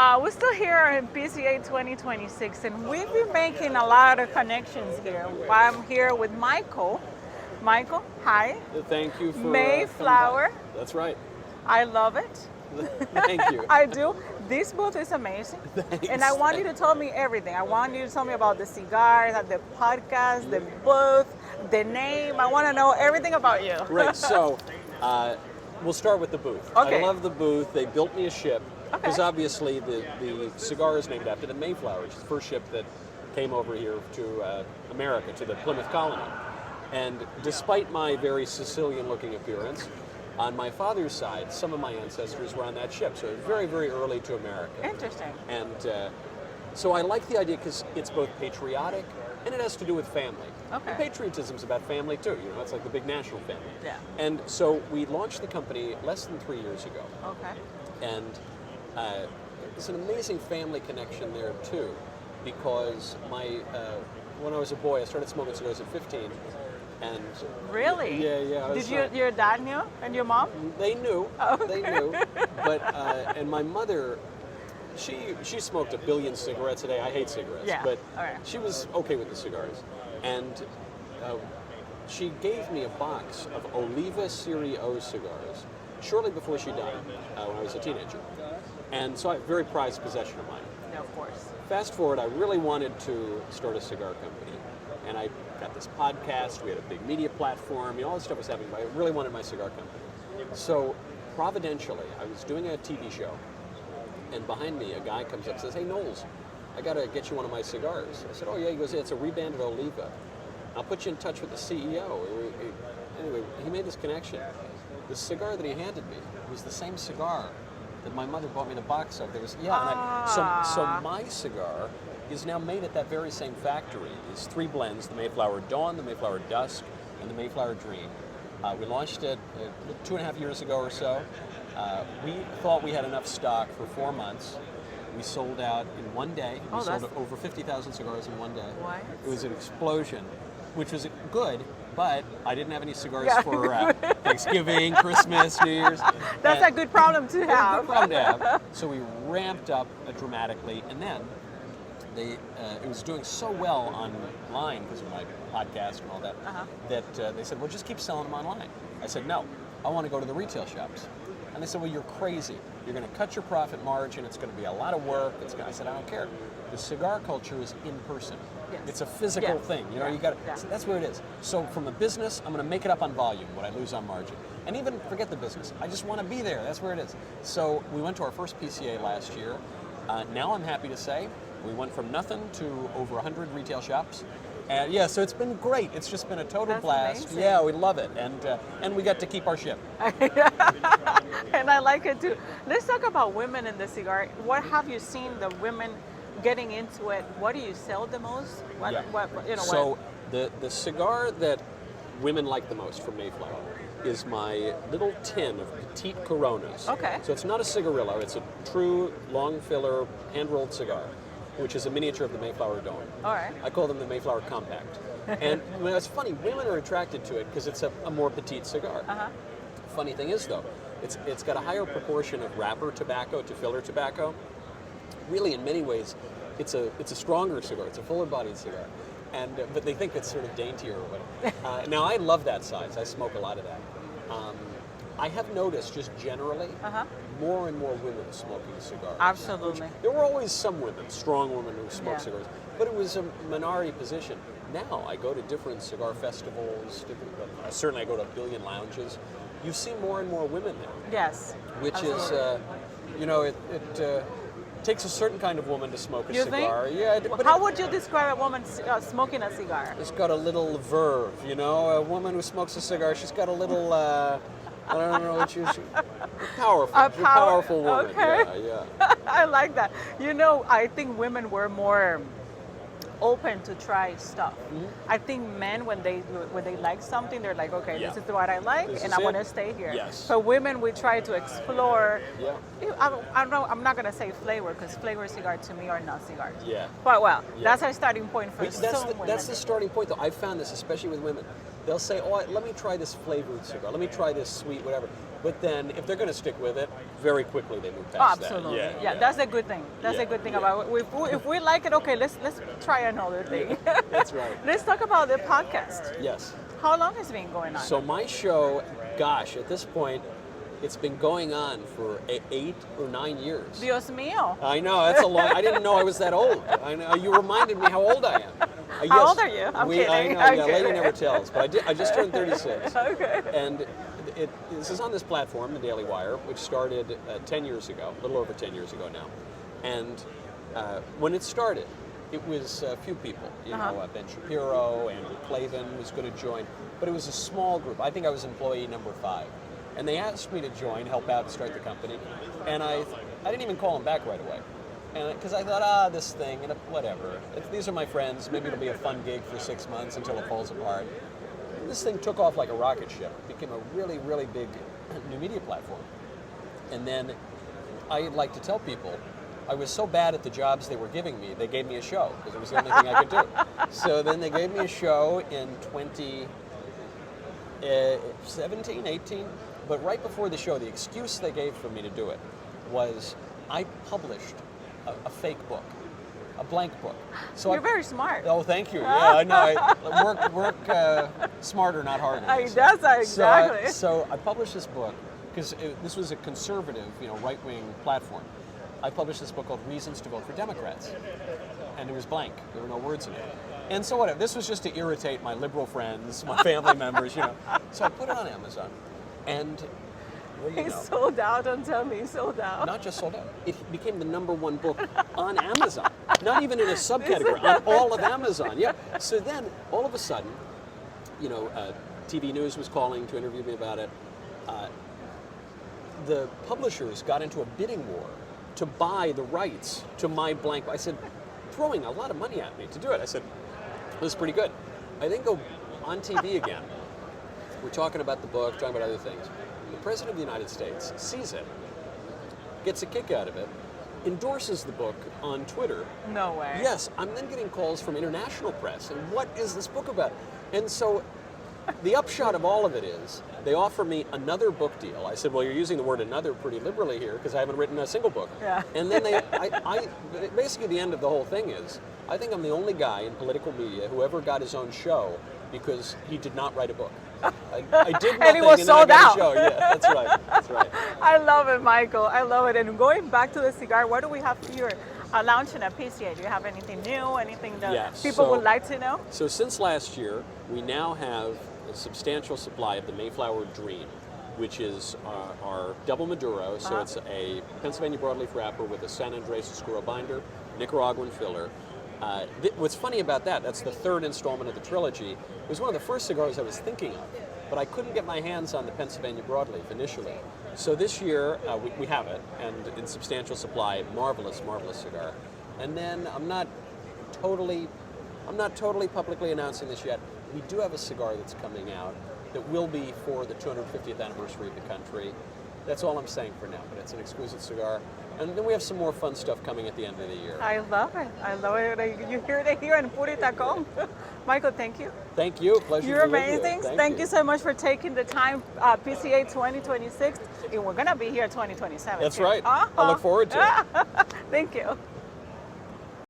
We're still here in PCA 2026, and we've been making a lot of connections here. I'm here with Michael. Michael, hi. Thank you for Mayflower. coming by. That's right. I love it. Thank you. I do. This booth is amazing. Thanks. And I want you to tell me everything. I want you to tell me about the cigars, the podcast, the booth, the name. I want to know everything about you. Right. So we'll start with the booth. Okay. I love the booth. They built me a ship because Okay. obviously the cigar is named after the Mayflower, which is the first ship that came over here to America, to the Plymouth colony. And despite my very Sicilian-looking appearance, on my father's side, some of my ancestors were on that ship, so it was very, very early to America. Interesting. And so I like the idea because it's both patriotic and it has to do with family. Okay. And patriotism's about family too, you know, it's like the big national family. Yeah. And so we launched the company less than 3 years ago. Okay. And there's an amazing family connection there too, because when I was a boy, I started smoking cigars at 15. And Really? Yeah. I was, Did your dad knew and your mom? They knew. Oh, They knew. But and my mother, she smoked 1 billion cigarettes a day. I hate cigarettes, Yeah. but All right. she was okay with the cigars, and she gave me a box of Oliva Serie O cigars shortly before she died when I was a teenager, and so I very prized possession of mine. Yeah, of course. Fast forward, I really wanted to start a cigar company, and I got this podcast, we had a big media platform, you know, all this stuff was happening, but I really wanted my cigar company. So, providentially, I was doing a TV show, and behind me, a guy comes up and says, "Hey, Knowles, I got to get you one of my cigars." I said, "Oh, yeah." He goes, "Yeah, it's a rebanded Oliva. I'll put you in touch with the CEO. Anyway, he made this connection. The cigar that he handed me was the same cigar that my mother bought me the box of. There was, so my cigar is now made at that very same factory. There's 3 blends, the Mayflower Dawn, the Mayflower Dusk, and the Mayflower Dream. We launched it 2.5 years ago or so. We thought we had enough stock for 4 months. We sold out in 1 day. We sold over 50,000 cigars in 1 day. What? It was an explosion, which was good, but I didn't have any cigars for Thanksgiving, Christmas, New Year's. That's a good problem to have. Good problem to have. So we ramped up dramatically, and then it was doing so well online because of my podcast and all that, that they said, "Well, just keep selling them online." I said, "No, I want to go to the retail shops." And they said, "Well, you're crazy. You're going to cut your profit margin. It's going to be a lot of work." I said, "I don't care. The cigar culture is in person. Yes. It's a physical Yes. thing. You know, you got so that's where it is. So from a business, I'm going to make it up on volume, what I lose on margin. And even forget the business. I just want to be there. That's where it is." So we went to our first PCA last year. Now I'm happy to say we went from nothing to over 100 retail shops. And yeah, so it's been great. It's just been a total blast. Amazing. Yeah, we love it. And we got to keep our ship. And I like it too. Let's talk about women in the cigar. What have you seen the women getting into it? What do you sell the most? So the cigar that women like the most from Mayflower is my little tin of petite Coronas. Okay. So it's not a cigarillo. It's a true long filler hand-rolled cigar, which is a miniature of the Mayflower Dawn. All right. I call them the Mayflower Compact. And it's funny, women are attracted to it because it's a more petite cigar. Funny thing is, though, it's got a higher proportion of wrapper tobacco to filler tobacco. Really, in many ways, it's a stronger cigar. It's a fuller-bodied cigar, and but they think it's sort of daintier or whatever. Now, I love that size. I smoke a lot of that. I have noticed, just generally, more and more women smoking cigars. Absolutely. There were always some women, strong women who smoked Yeah. cigars, but it was a minority position. Now I go to different cigar festivals, certainly I go to 1 billion lounges. You see more and more women there. Yes. Which absolutely. is, it takes a certain kind of woman to smoke a You cigar. think? Yeah, but How would you describe a woman smoking a cigar? it's got a little verve, you know. A woman who smokes a cigar, she's got a little, I don't know what she's powerful. She's a powerful woman. Okay. Yeah. I like that. You know, I think women were more open to try stuff. I think men, when they like something, they're like, okay, Yeah. this is what I like, This and is I want to it. stay here. Yes. So women, we try to explore. Yeah. I don't know. I'm not gonna say flavor because flavor cigars to me are not cigars. Yeah. But well, Yeah. that's our starting point for But some that's women. the starting point, though. I've found this, especially with women. they'll say, oh, let me try this flavored cigar. Let me try this sweet, whatever. But then if they're going to stick with it, very quickly they move past that. Absolutely. Yeah, that's a good thing. That's a good thing about it. If we like it, okay, let's try another thing. That's right. Let's talk about the podcast. Yes. How long has it been going on? So my show, gosh, at this point, it's been going on for 8 or 9 years. Dios mío. I know, that's a long, I didn't know I was that old. I know, you reminded me how old I am. How old are you? I'm kidding. I know, I'm yeah, kidding. lady never tells, but I just turned 36. Okay. And this is on this platform, the Daily Wire, which started 10 years ago, a little over 10 years ago now. And when it started, it was a few people. You know, Ben Shapiro, Andrew Clavin was going to join, but it was a small group. I think I was employee number 5. And they asked me to join, help out, and start the company. And I didn't even call them back right away. And because I thought, this thing, whatever. These are my friends. Maybe it'll be a fun gig for 6 months until it falls apart. And this thing took off like a rocket ship. It became a really, really big new media platform. And then I like to tell people, I was so bad at the jobs they were giving me, they gave me a show because it was the only thing I could do. So then they gave me a show in 2017, 18. But right before the show, the excuse they gave for me to do it was I published a fake book, a blank book. So You're very smart. Oh, thank you. Yeah, I know. Work smarter, not harder. Exactly. So I published this book because this was a conservative, right-wing platform. I published this book called Reasons to Vote for Democrats, and it was blank. There were no words in it. And so whatever. This was just to irritate my liberal friends, my family members, So I put it on Amazon, and It's sold out. Don't tell me it's sold out. Not just sold out. It became the #1 book on Amazon. Not even in a subcategory, on all of Amazon. Yeah. So then, all of a sudden, TV News was calling to interview me about it. The publishers got into a bidding war to buy the rights to my blank. I said, throwing a lot of money at me to do it. I said, this is pretty good. I then go on TV again. We're talking about the book, talking about other things. The President of the United States sees it, gets a kick out of it, endorses the book on Twitter. No way. Yes, I'm then getting calls from international press, and what is this book about? And so the upshot of all of it is they offer me another book deal. I said, well, you're using the word another pretty liberally here because I haven't written a single book. Yeah. And then basically the end of the whole thing is, I think I'm the only guy in political media who ever got his own show because he did not write a book. I did nothing and it was sold then I got out. a show. Yeah, that's right. That's right. I love it, Michael. I love it. And going back to the cigar, what do we have here launching at PCA? Do you have anything new? Anything that people would like to know? So since last year, we now have a substantial supply of the Mayflower Dream, which is our double Maduro. So it's a Pennsylvania broadleaf wrapper with a San Andres Oscuro binder, Nicaraguan filler. What's funny about that's the third installment of the trilogy. It was one of the first cigars I was thinking of, but I couldn't get my hands on the Pennsylvania broadleaf initially. So this year we have it, and in substantial supply. Marvelous, marvelous cigar. And then I'm not totally publicly announcing this yet. We do have a cigar that's coming out that will be for the 250th anniversary of the country. That's all I'm saying for now, but it's an exquisite cigar. And then we have some more fun stuff coming at the end of the year. I love it. I love it. You heard it here in Puritacom. Michael, thank you. Thank you. Pleasure You're to be with you. amazing. Thank you so much for taking the time. PCA 2026, and we're going to be here 2027. That's right. I look forward to it. Thank you.